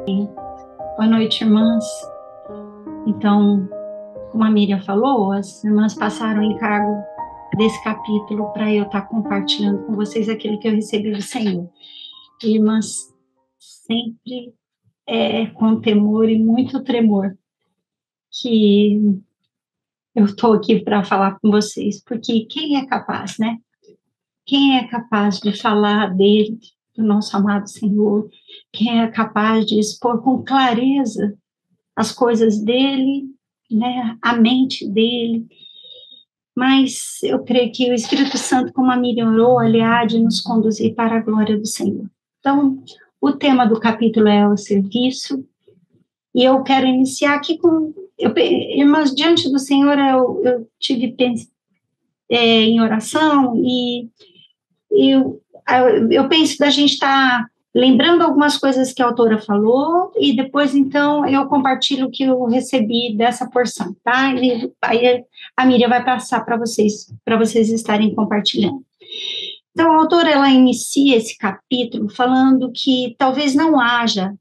Boa noite, irmãs. Então, como a Miriam falou, as irmãs passaram o encargo desse capítulo para eu estar compartilhando com vocês aquilo que eu recebi do Senhor. Irmãs, sempre com temor e muito tremor que eu estou aqui para falar com vocês, porque quem é capaz, né? Quem é capaz de falar dele, do nosso amado Senhor? Quem é capaz de expor com clareza as coisas dele, né, a mente dele? Mas eu creio que o Espírito Santo, como a Miriam orou, ele há de nos conduzir para a glória do Senhor. Então, o tema do capítulo é o serviço, e eu quero iniciar aqui com, irmãs, diante do Senhor, eu tive em oração, e eu penso da gente estar lembrando algumas coisas que a autora falou, e depois, então, eu compartilho o que eu recebi dessa porção, tá? E aí a Miriam vai passar para vocês estarem compartilhando. Então, a autora, ela inicia esse capítulo falando que talvez não haja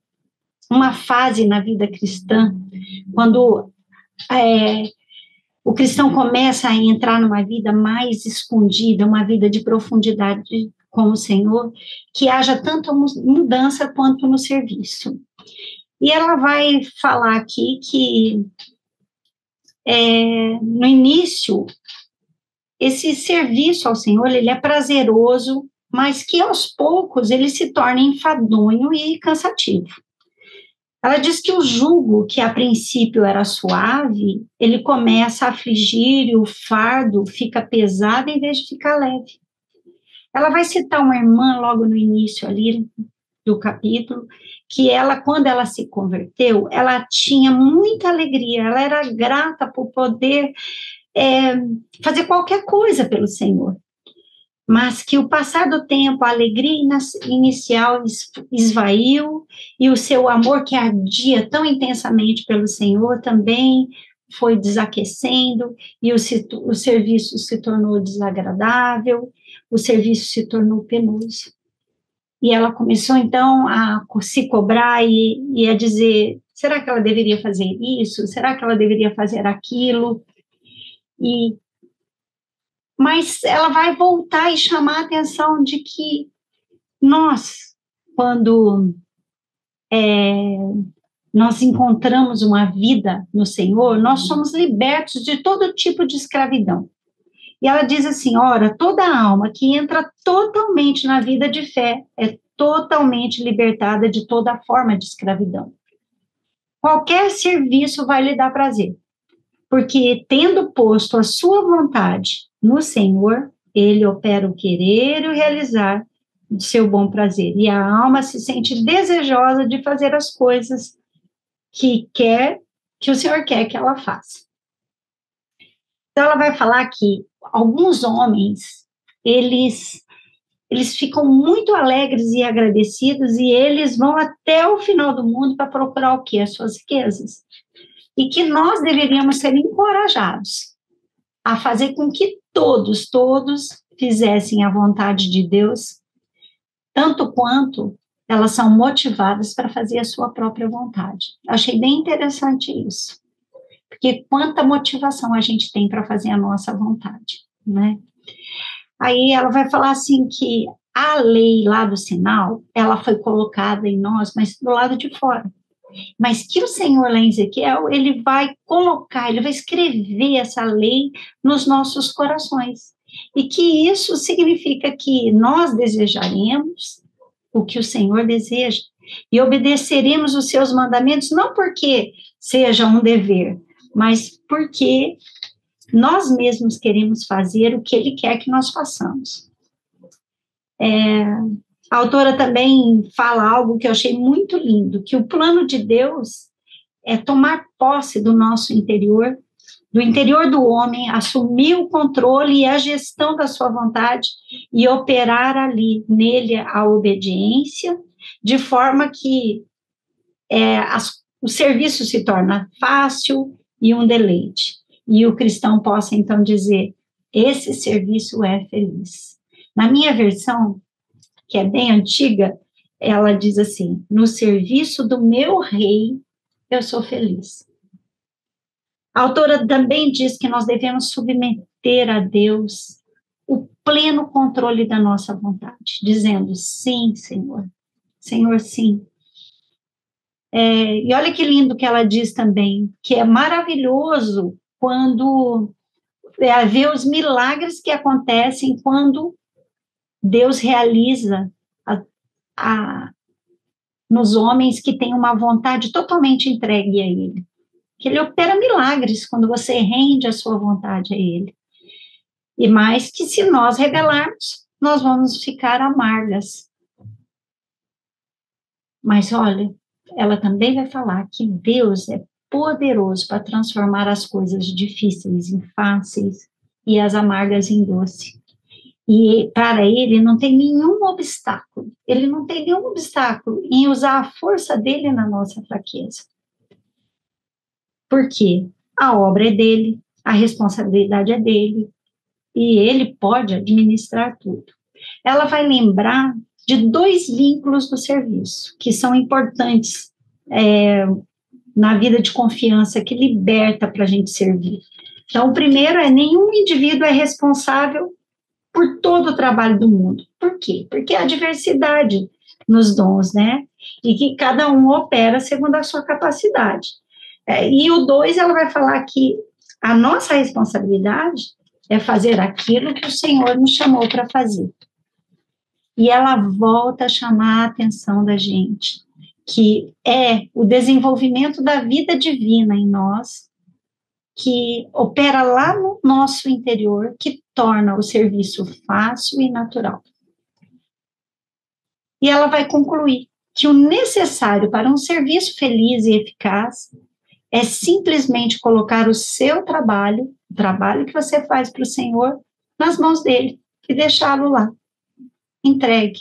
uma fase na vida cristã, quando o cristão começa a entrar numa vida mais escondida, uma vida de profundidade com o Senhor, que haja tanta mudança quanto no serviço. E ela vai falar aqui que, no início, esse serviço ao Senhor, ele é prazeroso, mas que aos poucos ele se torna enfadonho e cansativo. Ela diz que o jugo, que a princípio era suave, ele começa a afligir e o fardo fica pesado em vez de ficar leve. Ela vai citar uma irmã logo no início ali do capítulo, que ela, quando ela se converteu, ela tinha muita alegria, ela era grata por poder fazer qualquer coisa pelo Senhor. Mas que o passar do tempo, a alegria inicial esvaiu, e o seu amor que ardia tão intensamente pelo Senhor também foi desaquecendo, e o serviço se tornou desagradável, o serviço se tornou penoso. E ela começou, então, a se cobrar e a dizer, será que ela deveria fazer isso? Será que ela deveria fazer aquilo? Mas ela vai voltar e chamar a atenção de que nós, quando nós encontramos uma vida no Senhor, nós somos libertos de todo tipo de escravidão. E ela diz assim, ora, toda alma que entra totalmente na vida de fé é totalmente libertada de toda forma de escravidão. Qualquer serviço vai lhe dar prazer, porque tendo posto a sua vontade no Senhor, ele opera o querer e o realizar de seu bom prazer, e a alma se sente desejosa de fazer as coisas que o Senhor quer que ela faça. Então, ela vai falar que alguns homens, eles ficam muito alegres e agradecidos, e eles vão até o final do mundo para procurar o quê? As suas riquezas. E que nós deveríamos ser encorajados a fazer com que todos fizessem a vontade de Deus, tanto quanto elas são motivadas para fazer a sua própria vontade. Achei bem interessante isso, porque quanta motivação a gente tem para fazer a nossa vontade, né? Aí ela vai falar assim que a lei lá do sinal, ela foi colocada em nós, mas do lado de fora. Mas que o Senhor lá em Ezequiel, ele vai colocar, ele vai escrever essa lei nos nossos corações. E que isso significa que nós desejaremos o que o Senhor deseja e obedeceremos os seus mandamentos, não porque seja um dever, mas porque nós mesmos queremos fazer o que ele quer que nós façamos. A autora também fala algo que eu achei muito lindo, que o plano de Deus é tomar posse do nosso interior, do interior do homem, assumir o controle e a gestão da sua vontade e operar ali, nele, a obediência, de forma que o serviço se torna fácil e um deleite. E o cristão possa, então, dizer, esse serviço é feliz. Na minha versão, que é bem antiga, ela diz assim: no serviço do meu rei, eu sou feliz. A autora também diz que nós devemos submeter a Deus o pleno controle da nossa vontade, dizendo: sim, Senhor, Senhor, sim. E olha que lindo que ela diz também, que é maravilhoso quando ver os milagres que acontecem quando Deus realiza a, nos homens que têm uma vontade totalmente entregue a Ele. Que Ele opera milagres quando você rende a sua vontade a Ele. E mais que se nós rebelarmos, nós vamos ficar amargas. Mas olha, ela também vai falar que Deus é poderoso para transformar as coisas difíceis em fáceis e as amargas em doce. E para ele não tem nenhum obstáculo. Ele não tem nenhum obstáculo em usar a força dele na nossa fraqueza. Porque a obra é dele, a responsabilidade é dele, e ele pode administrar tudo. Ela vai lembrar de 2 vínculos do serviço, que são importantes na vida de confiança, que liberta para a gente servir. Então, o primeiro é: nenhum indivíduo é responsável por todo o trabalho do mundo. Por quê? Porque há diversidade nos dons, né? E que cada um opera segundo a sua capacidade. E o 2, ela vai falar que a nossa responsabilidade é fazer aquilo que o Senhor nos chamou para fazer. E ela volta a chamar a atenção da gente, que é o desenvolvimento da vida divina em nós, que opera lá no nosso interior, que torna o serviço fácil e natural. E ela vai concluir que o necessário para um serviço feliz e eficaz é simplesmente colocar o seu trabalho, o trabalho que você faz para o Senhor, nas mãos dele e deixá-lo lá, entregue.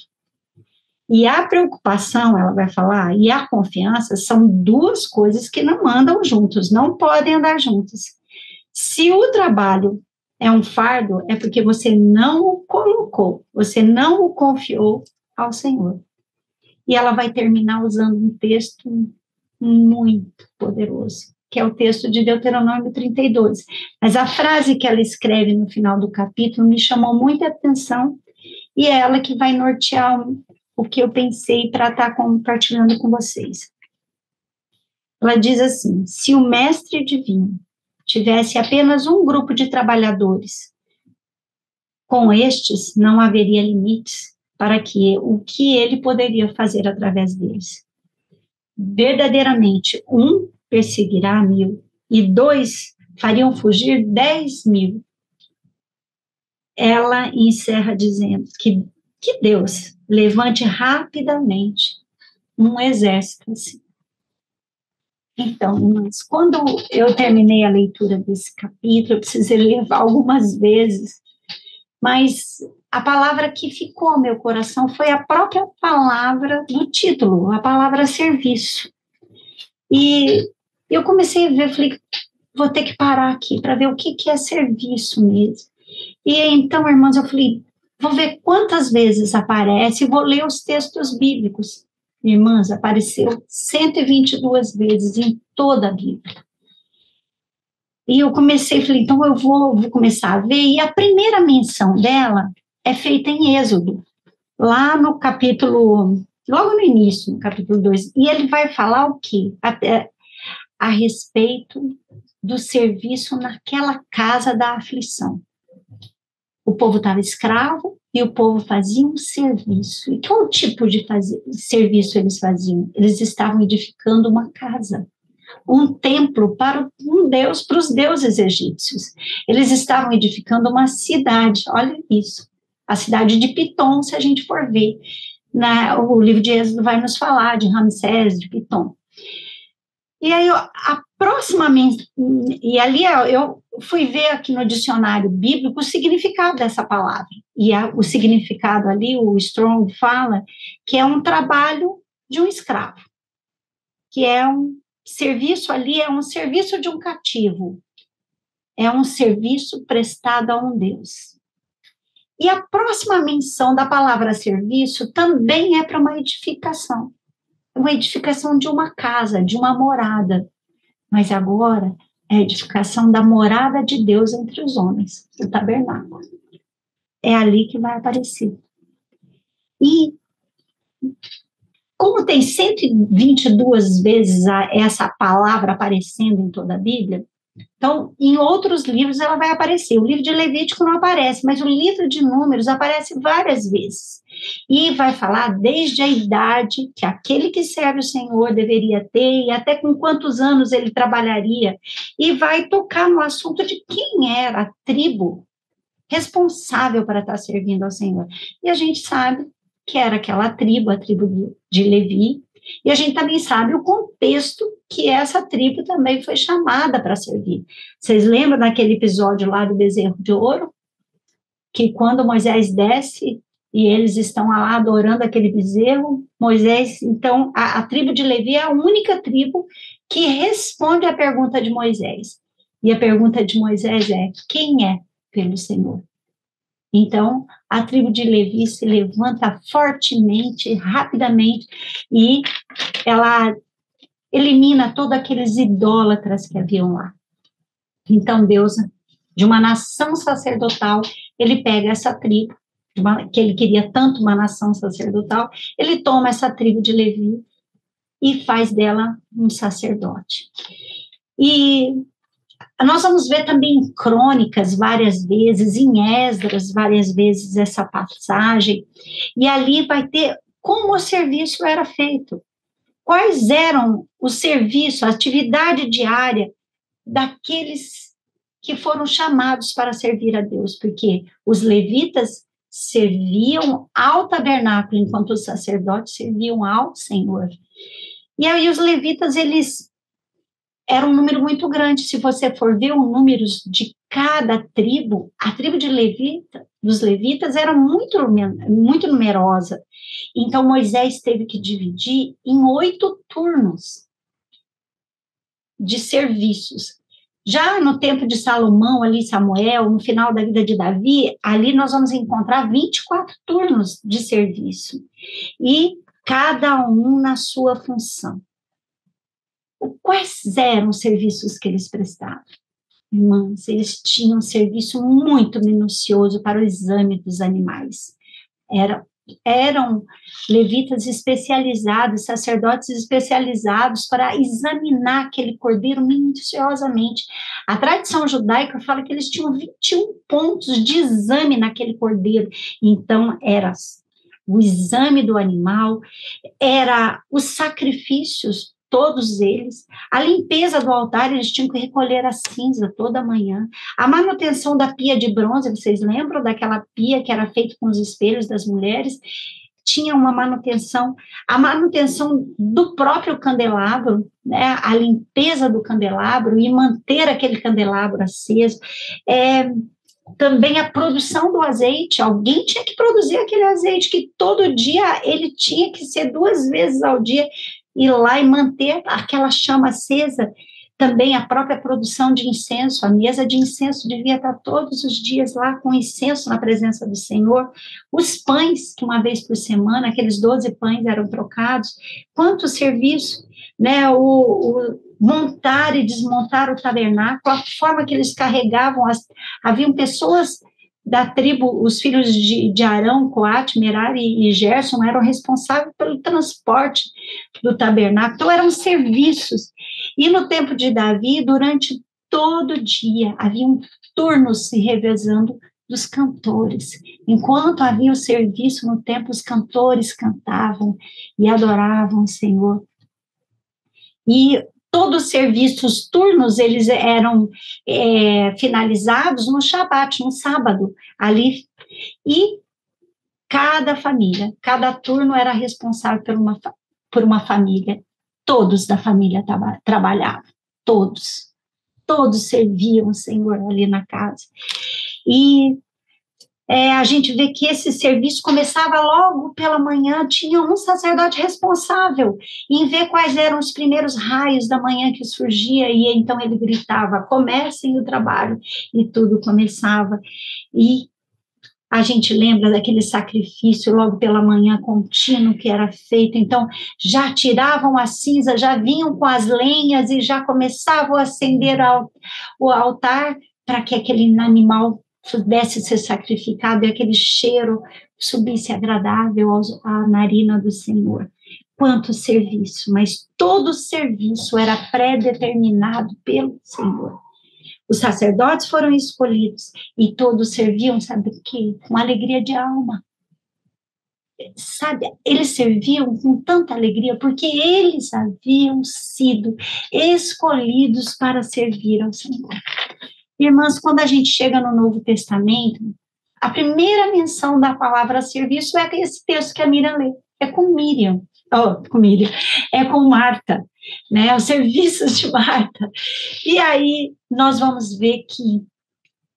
E a preocupação, ela vai falar, e a confiança são 2 coisas que não andam juntos, não podem andar juntas. Se o trabalho é um fardo, é porque você não o colocou, você não o confiou ao Senhor. E ela vai terminar usando um texto muito poderoso, que é o texto de Deuteronômio 32. Mas a frase que ela escreve no final do capítulo me chamou muita atenção, e é ela que vai nortear o que eu pensei para estar compartilhando com vocês. Ela diz assim: se o mestre divino tivesse apenas um grupo de trabalhadores, com estes não haveria limites para o que ele poderia fazer através deles. Verdadeiramente, 1 perseguirá 1000, e 2 fariam fugir 10.000. Ela encerra dizendo que Deus levante rapidamente um exército assim. Então, mas quando eu terminei a leitura desse capítulo, eu precisei levar algumas vezes, mas a palavra que ficou no meu coração foi a própria palavra do título, a palavra serviço. E eu comecei a ver, falei, vou ter que parar aqui para ver o que é serviço mesmo. E então, irmãos, eu falei, vou ver quantas vezes aparece, vou ler os textos bíblicos. Irmãs, apareceu 122 vezes em toda a Bíblia. E eu falei, então eu vou começar a ver, e a primeira menção dela é feita em Êxodo, lá no capítulo, logo no início, no capítulo 2, e ele vai falar o quê? A respeito do serviço naquela casa da aflição. O povo estava escravo e o povo fazia um serviço. E qual tipo de serviço eles faziam? Eles estavam edificando uma casa, um templo para um deus, para os deuses egípcios. Eles estavam edificando uma cidade, olha isso, a cidade de Pitom, se a gente for ver. O livro de Êxodo vai nos falar de Ramsés, de Pitom. E aí, a próxima, e ali eu fui ver aqui no dicionário bíblico o significado dessa palavra. E o significado ali, o Strong fala que é um trabalho de um escravo, que é um serviço ali, é um serviço de um cativo, é um serviço prestado a um Deus. E a próxima menção da palavra serviço também é para uma edificação de uma casa, de uma morada, mas agora é a edificação da morada de Deus entre os homens, o tabernáculo. É ali que vai aparecer. E como tem 122 vezes essa palavra aparecendo em toda a Bíblia, então, em outros livros ela vai aparecer. O livro de Levítico não aparece, mas o livro de Números aparece várias vezes. E vai falar desde a idade que aquele que serve o Senhor deveria ter, e até com quantos anos ele trabalharia. E vai tocar no assunto de quem era a tribo responsável para estar servindo ao Senhor. E a gente sabe que era aquela tribo, a tribo de Levi, e a gente também sabe o contexto que essa tribo também foi chamada para servir. Vocês lembram daquele episódio lá do bezerro de ouro? Que quando Moisés desce e eles estão lá adorando aquele bezerro, Moisés, então, a tribo de Levi é a única tribo que responde à pergunta de Moisés. E a pergunta de Moisés é: quem é pelo Senhor? Então, a tribo de Levi se levanta fortemente, rapidamente, e ela elimina todos aqueles idólatras que haviam lá. Então, Deus, de uma nação sacerdotal, ele pega essa tribo, que ele queria tanto uma nação sacerdotal, ele toma essa tribo de Levi e faz dela um sacerdote. E nós vamos ver também em Crônicas várias vezes, em Esdras várias vezes essa passagem, e ali vai ter como o serviço era feito, quais eram os serviços, a atividade diária daqueles que foram chamados para servir a Deus, porque os levitas serviam ao tabernáculo, enquanto os sacerdotes serviam ao Senhor. E aí os levitas, eles era um número muito grande. Se você for ver os números de cada tribo, a tribo dos levitas era muito numerosa. Então, Moisés teve que dividir em 8 turnos de serviços. Já no tempo de Salomão, ali Samuel, no final da vida de Davi, ali nós vamos encontrar 24 turnos de serviço. E cada um na sua função. Quais eram os serviços que eles prestavam? Irmãs, eles tinham um serviço muito minucioso para o exame dos animais. Eram levitas especializados, sacerdotes especializados para examinar aquele cordeiro minuciosamente. A tradição judaica fala que eles tinham 21 pontos de exame naquele cordeiro. Então, era o exame do animal, era os sacrifícios, todos eles, a limpeza do altar, eles tinham que recolher a cinza toda manhã, a manutenção da pia de bronze, vocês lembram daquela pia que era feita com os espelhos das mulheres? Tinha uma manutenção, a manutenção do próprio candelabro, né, a limpeza do candelabro e manter aquele candelabro aceso, também a produção do azeite, alguém tinha que produzir aquele azeite, que todo dia ele tinha que ser 2 vezes ao dia, ir lá e manter aquela chama acesa. Também a própria produção de incenso, a mesa de incenso devia estar todos os dias lá com incenso na presença do Senhor. Os pães, que uma vez por semana, aqueles 12 pães eram trocados. Quanto serviço, né? O montar e desmontar o tabernáculo, a forma que eles carregavam, haviam pessoas da tribo, os filhos de Arão, Coate, Merari e Gerson eram responsáveis pelo transporte do tabernáculo, então eram serviços. E no tempo de Davi, durante todo o dia, haviam turnos se revezando dos cantores. Enquanto havia o serviço no templo, os cantores cantavam e adoravam o Senhor. E todos os serviços, turnos, eles eram finalizados no Shabat, no sábado, ali. E cada família, cada turno era responsável por uma família. Todos da família trabalhavam, todos serviam o Senhor ali na casa. E a gente vê que esse serviço começava logo pela manhã, tinha um sacerdote responsável em ver quais eram os primeiros raios da manhã que surgia, e então ele gritava: comecem o trabalho, e tudo começava. E a gente lembra daquele sacrifício logo pela manhã contínuo que era feito, então já tiravam a cinza, já vinham com as lenhas e já começavam a acender o altar para que aquele animal pudesse ser sacrificado e aquele cheiro subisse agradável à narina do Senhor. Quanto serviço, mas todo serviço era pré-determinado pelo Senhor. Os sacerdotes foram escolhidos e todos serviam, sabe o quê? Com alegria de alma. Sabe, eles serviam com tanta alegria porque eles haviam sido escolhidos para servir ao Senhor. Irmãs, quando a gente chega no Novo Testamento, a primeira menção da palavra serviço é esse texto que a Miriam lê, é com Miriam, é com Marta, né, os serviços de Marta. E aí nós vamos ver que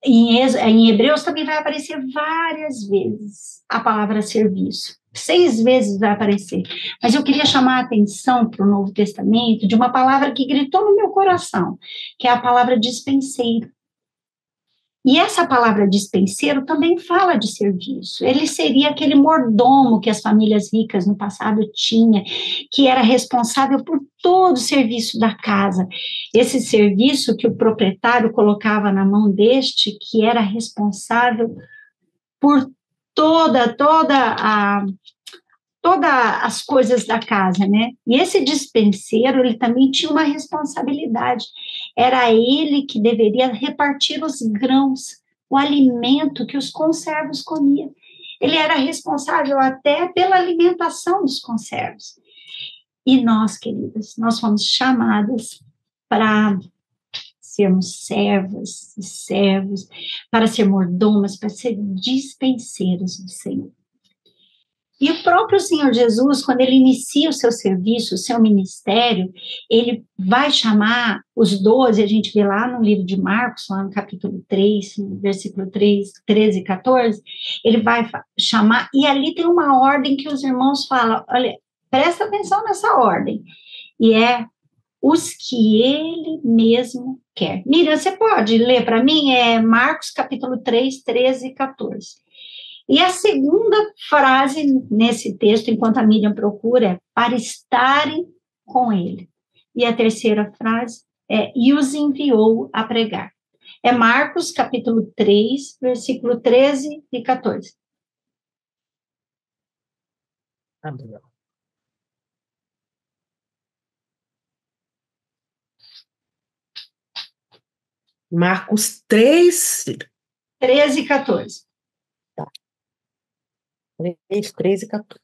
em Hebreus também vai aparecer várias vezes a palavra serviço. 6 vezes vai aparecer. Mas eu queria chamar a atenção para o Novo Testamento de uma palavra que gritou no meu coração, que é a palavra dispenseiro. E essa palavra dispenseiro também fala de serviço. Ele seria aquele mordomo que as famílias ricas no passado tinham, que era responsável por todo o serviço da casa. Esse serviço que o proprietário colocava na mão deste, que era responsável por todas as coisas da casa, né? E esse dispenseiro, ele também tinha uma responsabilidade. Era ele que deveria repartir os grãos, o alimento que os conservos comiam. Ele era responsável até pela alimentação dos conservos. E nós, queridas, nós fomos chamadas para sermos servas e servos, para ser mordomas, para ser dispenseiros do Senhor. E o próprio Senhor Jesus, quando ele inicia o seu serviço, o seu ministério, ele vai chamar os 12, a gente vê lá no livro de Marcos, lá no capítulo 3, versículo 3, 13 e 14, ele vai chamar, e ali tem uma ordem que os irmãos falam, olha, presta atenção nessa ordem, e é os que ele mesmo quer. Miriam, você pode ler para mim? É Marcos capítulo 3, 13 e 14. E a segunda frase nesse texto, enquanto a Miriam procura, é para estarem com ele. E a terceira frase é, e os enviou a pregar. É Marcos, capítulo 3, versículo 13 e 14. Marcos 3, 13 e 14. 3, 13 e 14.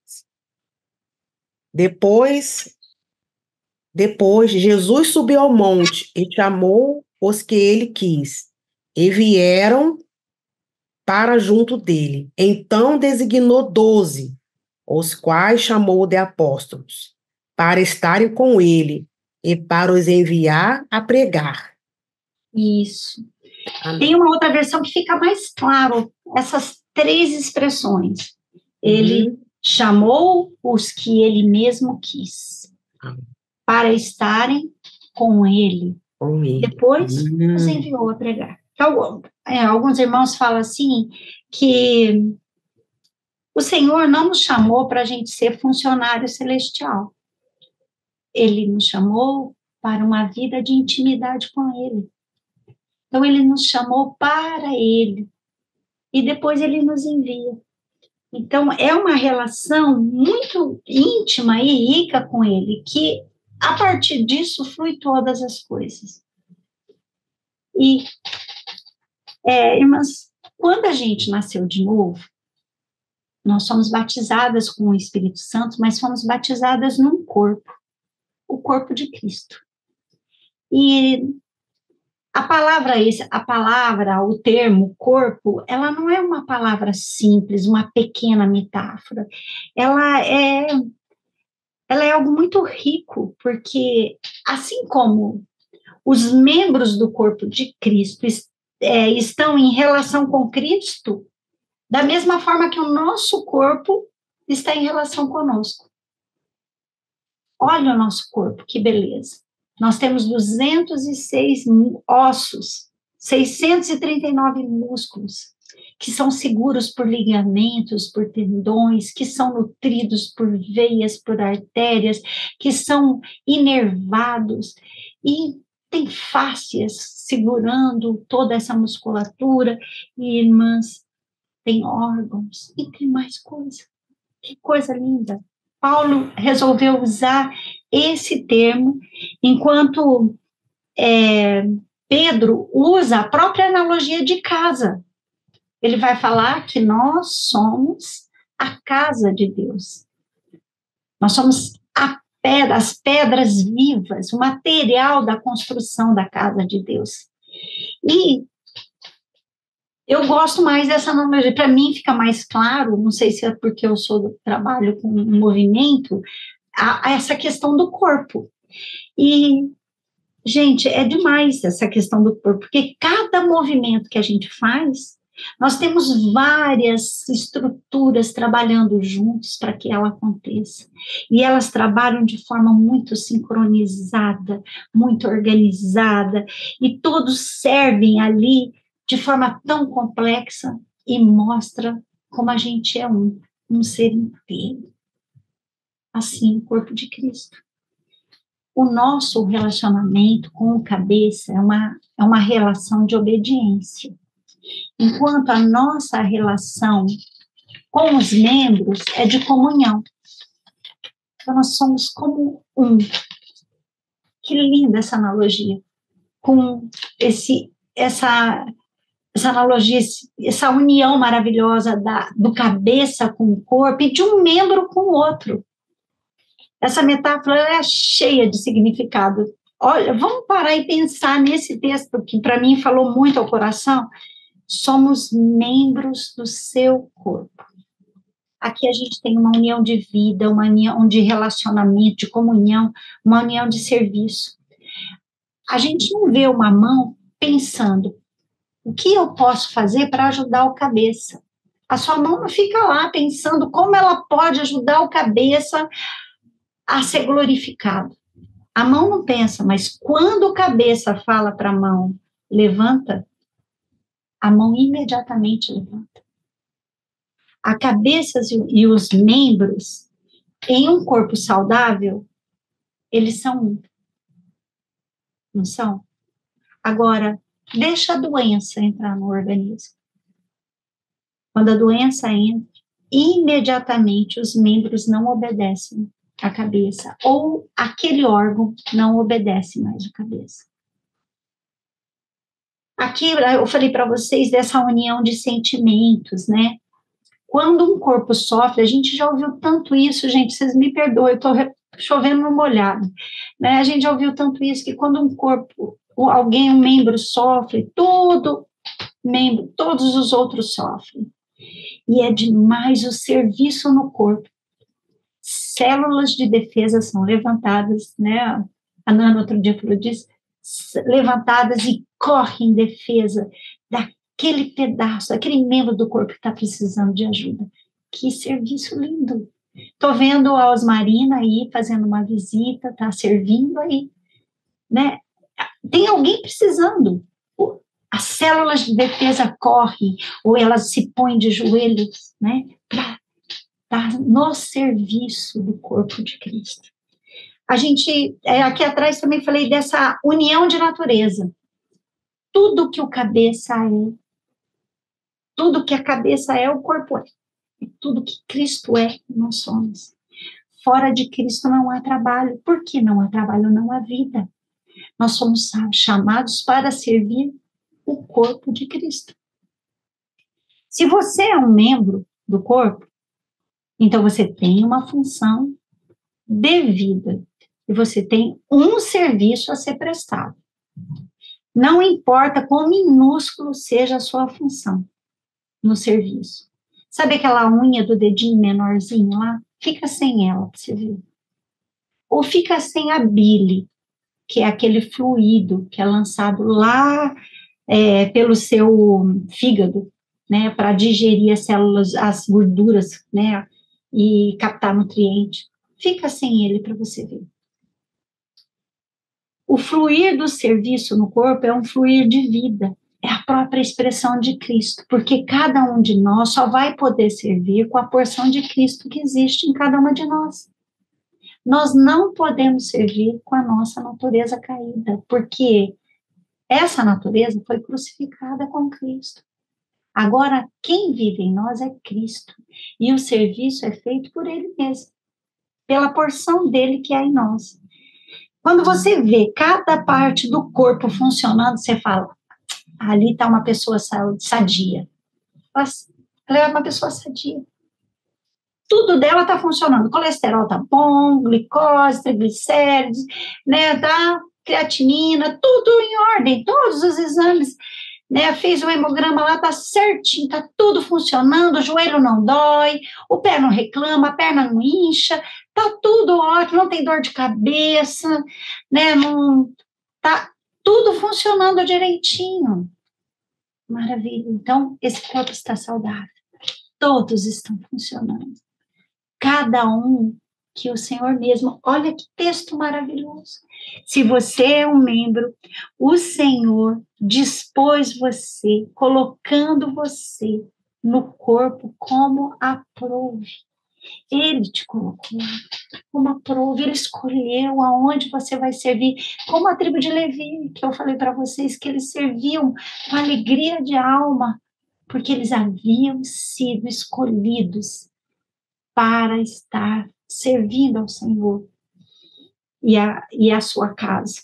Depois, Jesus subiu ao monte e chamou os que ele quis, e vieram para junto dele. Então designou 12, os quais chamou de apóstolos, para estarem com ele e para os enviar a pregar. Isso. Amém. Tem uma outra versão que fica mais claro, essas 3 expressões. Ele chamou os que ele mesmo quis, para estarem com ele. Depois, os enviou a pregar. Então, alguns irmãos falam assim, que o Senhor não nos chamou para a gente ser funcionário celestial. Ele nos chamou para uma vida de intimidade com ele. Então, ele nos chamou para ele. E depois ele nos envia. Então, é uma relação muito íntima e rica com ele, que a partir disso flui todas as coisas. E, irmãs, quando a gente nasceu de novo, nós somos batizadas com o Espírito Santo, mas fomos batizadas num corpo, o corpo de Cristo. E o termo corpo, ela não é uma palavra simples, uma pequena metáfora. Ela é algo muito rico, porque assim como os membros do corpo de Cristo estão em relação com Cristo, da mesma forma que o nosso corpo está em relação conosco. Olha o nosso corpo, que beleza. Nós temos 206 ossos, 639 músculos. que são seguros por ligamentos, por tendões, que são nutridos por veias, por artérias, que são inervados e tem fáscias segurando toda essa musculatura, e irmãs, tem órgãos, e tem mais coisa. Que coisa linda. Paulo resolveu usar esse termo, enquanto Pedro usa a própria analogia de casa. Ele vai falar que nós somos a casa de Deus. Nós somos as pedras vivas, o material da construção da casa de Deus. E eu gosto mais dessa analogia. Para mim fica mais claro, não sei se é porque eu trabalho com movimento, essa questão do corpo. E, gente, é demais essa questão do corpo, porque cada movimento que a gente faz, nós temos várias estruturas trabalhando juntos para que ela aconteça. E elas trabalham de forma muito sincronizada, muito organizada, e todos servem ali de forma tão complexa e mostra como a gente é um ser inteiro. Assim, o corpo de Cristo. O nosso relacionamento com o cabeça é uma relação de obediência. Enquanto a nossa relação com os membros é de comunhão. Então, nós somos como um. Que linda essa analogia. Com essa analogia, essa união maravilhosa do cabeça com o corpo e de um membro com o outro. Essa metáfora é cheia de significado. Olha, vamos parar e pensar nesse texto que para mim falou muito ao coração. Somos membros do seu corpo. Aqui a gente tem uma união de vida, uma união de relacionamento, de comunhão, uma união de serviço. A gente não vê uma mão pensando, o que eu posso fazer para ajudar o cabeça? A sua mão não fica lá pensando como ela pode ajudar o cabeça a ser glorificado. A mão não pensa, mas quando o cabeça fala para a mão, levanta, a mão imediatamente levanta. A cabeça e os membros, em um corpo saudável, eles são um. Não são? Agora, deixa a doença entrar no organismo. Quando a doença entra, imediatamente os membros não obedecem à cabeça, ou aquele órgão não obedece mais à cabeça. Aqui eu falei para vocês dessa união de sentimentos, né? Quando um corpo sofre, a gente já ouviu tanto isso, gente, vocês me perdoem, eu estou chovendo no molhado, né? A gente já ouviu tanto isso, que quando um corpo, um membro sofre, todos os outros sofrem. E é demais o serviço no corpo. Células de defesa são levantadas, né? A Nana outro dia falou disso, levantadas e correm em defesa daquele pedaço, daquele membro do corpo que está precisando de ajuda. Que serviço lindo! Estou vendo a Osmarina aí fazendo uma visita, está servindo aí, né? Tem alguém precisando. As células de defesa correm, ou elas se põem de joelhos, né? Para estar no serviço do corpo de Cristo. A gente, aqui atrás também falei dessa união de natureza. Tudo que o cabeça é, tudo que a cabeça é, o corpo é. E tudo que Cristo é, nós somos. Fora de Cristo não há trabalho. Por que não há trabalho? Não há vida. Nós somos chamados para servir o corpo de Cristo. Se você é um membro do corpo, então você tem uma função devida. E você tem um serviço a ser prestado. Não importa quão minúsculo seja a sua função no serviço. Sabe aquela unha do dedinho menorzinho lá? Fica sem ela, para você ver. Ou fica sem a bile, que é aquele fluido que é lançado lá pelo seu fígado, né, para digerir as células, as gorduras, né, e captar nutrientes. Fica sem ele para você ver. O fluir do serviço no corpo é um fluir de vida, é a própria expressão de Cristo, porque cada um de nós só vai poder servir com a porção de Cristo que existe em cada uma de nós. Nós não podemos servir com a nossa natureza caída, porque essa natureza foi crucificada com Cristo. Agora, quem vive em nós é Cristo, e o serviço é feito por Ele mesmo, pela porção dele que há em nós. Quando você vê cada parte do corpo funcionando, você fala, ali está uma pessoa sadia. Ela é uma pessoa sadia. Tudo dela está funcionando. O colesterol está bom, glicose, triglicérides, né, tá? Creatinina, tudo em ordem, todos os exames, né? Fez o hemograma lá, tá certinho, tá tudo funcionando, o joelho não dói, o pé não reclama, a perna não incha, tá tudo ótimo, não tem dor de cabeça, né? Não tá tudo funcionando direitinho. Maravilha. Então, esse corpo está saudável. Todos estão funcionando. Cada um que o Senhor mesmo, olha que texto maravilhoso. Se você é um membro, o Senhor dispôs você, colocando você no corpo como aprouve. Ele te colocou como aprouve, ele escolheu aonde você vai servir, como a tribo de Levi, que eu falei para vocês, que eles serviam com alegria de alma, porque eles haviam sido escolhidos para estar servindo ao Senhor e a sua casa.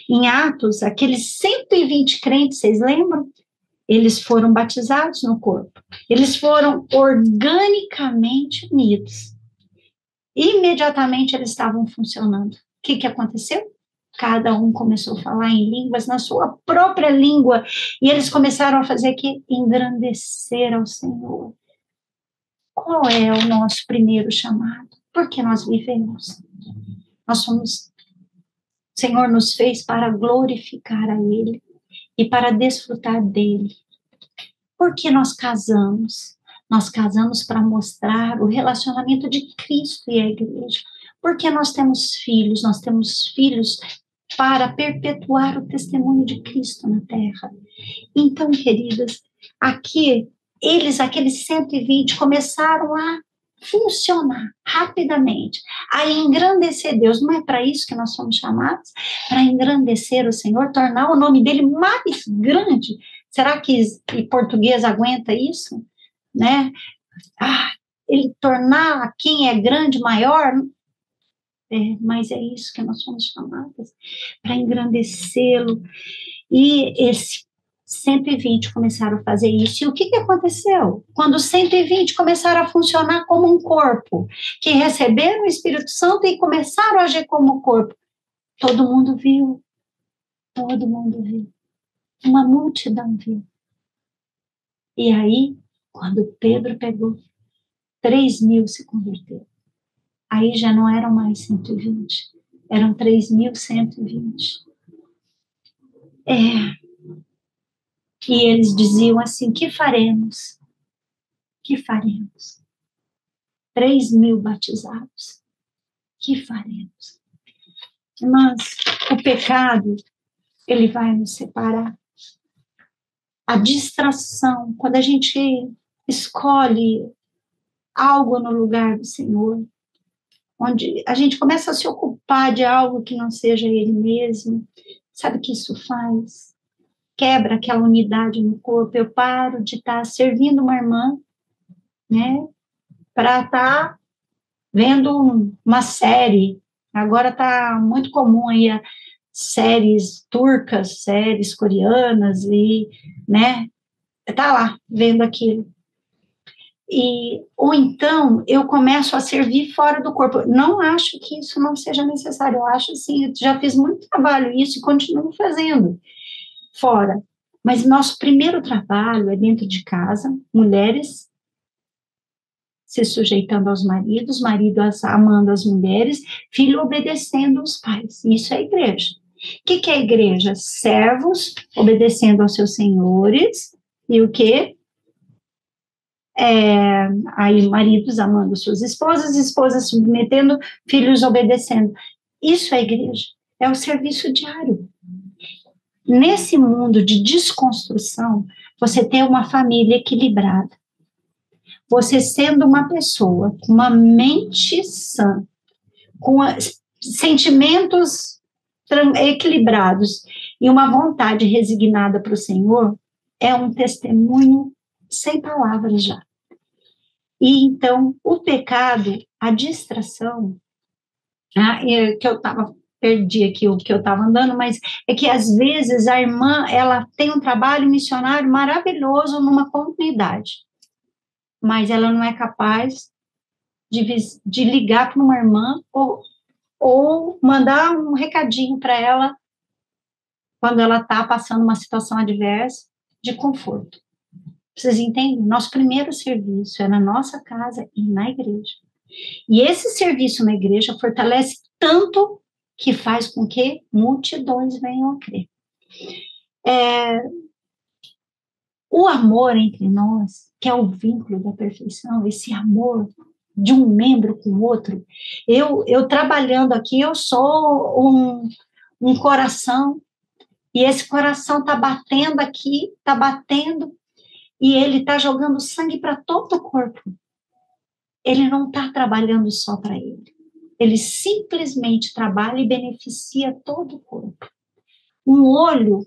Em Atos, aqueles 120 crentes, vocês lembram? Eles foram batizados no corpo. Eles foram organicamente unidos. Imediatamente eles estavam funcionando. O que aconteceu? Cada um começou a falar em línguas, na sua própria língua, e eles começaram a fazer que engrandecer ao Senhor. Qual é o nosso primeiro chamado? Porque nós vivemos. Nós somos, o Senhor nos fez para glorificar a Ele e para desfrutar dele. Por que nós casamos? Nós casamos para mostrar o relacionamento de Cristo e a igreja. Porque nós temos filhos para perpetuar o testemunho de Cristo na terra. Então, queridas, aqueles 120 começaram a funcionar rapidamente, a engrandecer Deus. Não é para isso que nós somos chamados? Para engrandecer o Senhor, tornar o nome dele mais grande. Será que português aguenta isso? Né? Ele tornar quem é grande maior? Mas é isso que nós somos chamados, para engrandecê-lo. E esse 120 começaram a fazer isso. E o que aconteceu? Quando os 120 começaram a funcionar como um corpo, que receberam o Espírito Santo e começaram a agir como um corpo, todo mundo viu. Todo mundo viu. Uma multidão viu. E aí, quando Pedro pegou, 3.000 se converteram. Aí já não eram mais 120, eram 3.120. E eles diziam assim, que faremos? Que faremos? 3.000 batizados. Que faremos? Mas o pecado, ele vai nos separar. A distração, quando a gente escolhe algo no lugar do Senhor, onde a gente começa a se ocupar de algo que não seja Ele mesmo, sabe o que isso faz? Quebra aquela unidade no corpo. Eu paro de estar servindo uma irmã, né, para estar vendo uma série. Agora está muito comum aí séries turcas, séries coreanas, e, né, tá lá, vendo aquilo. Ou então, eu começo a servir fora do corpo. Não acho que isso não seja necessário, eu acho assim, eu já fiz muito trabalho isso e continuo fazendo fora. Mas nosso primeiro trabalho é dentro de casa, mulheres se sujeitando aos maridos, marido amando as mulheres, filho obedecendo os pais. Isso é a igreja. O que é a igreja? Servos obedecendo aos seus senhores, e o quê? Aí maridos amando suas esposas submetendo, filhos obedecendo. Isso é a igreja, é o serviço diário. nesse mundo de desconstrução, você ter uma família equilibrada. Você sendo uma pessoa com uma mente sã, com sentimentos equilibrados e uma vontade resignada para o Senhor, é um testemunho sem palavras já. E então, o pecado, a distração, que eu perdi aqui o que eu estava andando, mas é que às vezes a irmã, ela tem um trabalho missionário maravilhoso numa comunidade, mas ela não é capaz de ligar para uma irmã ou mandar um recadinho para ela quando ela está passando uma situação adversa de conforto. Vocês entendem? Nosso primeiro serviço é na nossa casa e na igreja. E esse serviço na igreja fortalece tanto que faz com que multidões venham a crer. O amor entre nós, que é o vínculo da perfeição, esse amor de um membro com o outro, eu trabalhando aqui, eu sou um coração, e esse coração está batendo aqui, está batendo, e ele está jogando sangue para todo o corpo. Ele não está trabalhando só para ele. Ele simplesmente trabalha e beneficia todo o corpo. Um olho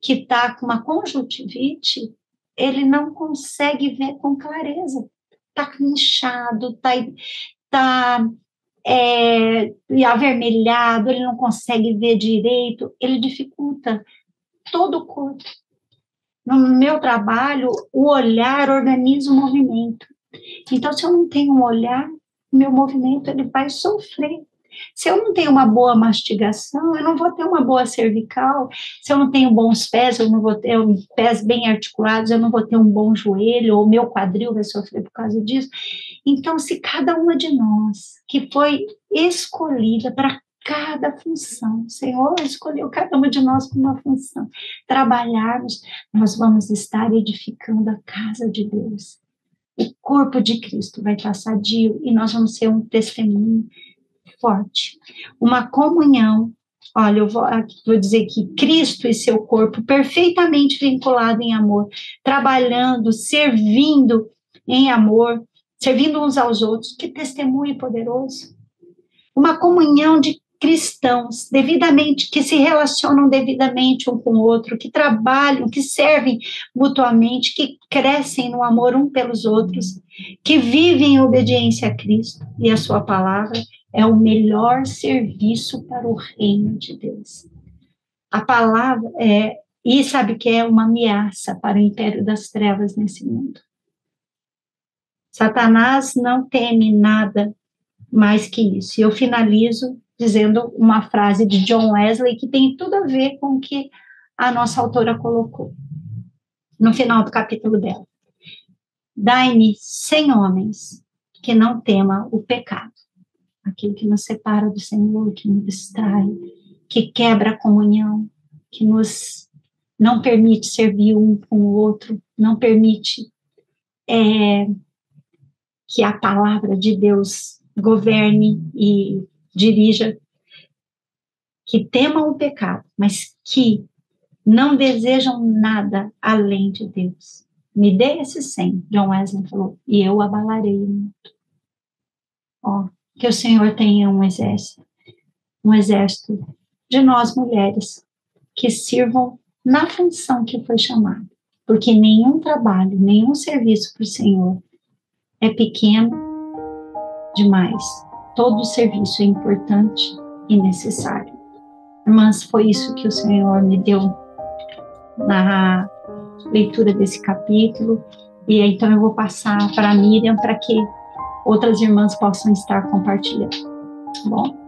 que está com uma conjuntivite, ele não consegue ver com clareza. Está inchado, está avermelhado, ele não consegue ver direito, ele dificulta todo o corpo. No meu trabalho, o olhar organiza o movimento. Então, se eu não tenho um olhar, meu movimento ele vai sofrer. Se eu não tenho uma boa mastigação, eu não vou ter uma boa cervical. Se eu não tenho bons pés, eu não vou ter pés bem articulados, eu não vou ter um bom joelho, ou meu quadril vai sofrer por causa disso. Então, se cada uma de nós, que foi escolhida para cada função, o Senhor escolheu cada uma de nós com uma função, trabalharmos, nós vamos estar edificando a casa de Deus. O corpo de Cristo vai estar sadio e nós vamos ser um testemunho forte. Uma comunhão, olha, eu vou dizer que Cristo e seu corpo perfeitamente vinculado em amor, trabalhando, servindo em amor, servindo uns aos outros, que testemunho poderoso. Uma comunhão de cristãos, devidamente, que se relacionam devidamente um com o outro, que trabalham, que servem mutuamente, que crescem no amor um pelos outros, que vivem em obediência a Cristo e a sua palavra, é o melhor serviço para o reino de Deus. A palavra e sabe que é uma ameaça para o império das trevas nesse mundo. Satanás não teme nada mais que isso. E eu finalizo dizendo uma frase de John Wesley que tem tudo a ver com o que a nossa autora colocou no final do capítulo dela. Dai-me 100 homens que não tema o pecado, aquilo que nos separa do Senhor, que nos distrai, que quebra a comunhão, que nos não permite servir um com o outro, não permite que a palavra de Deus governe e dirija, que temam o pecado, mas que não desejam nada além de Deus. Me dê esses 100, John Wesley falou, e eu abalarei o mundo. Que o Senhor tenha um exército de nós mulheres, que sirvam na função que foi chamada, porque nenhum trabalho, nenhum serviço para o Senhor é pequeno demais. Todo serviço é importante e necessário. Irmãs, foi isso que o Senhor me deu na leitura desse capítulo, e então eu vou passar para a Miriam para que outras irmãs possam estar compartilhando. Bom?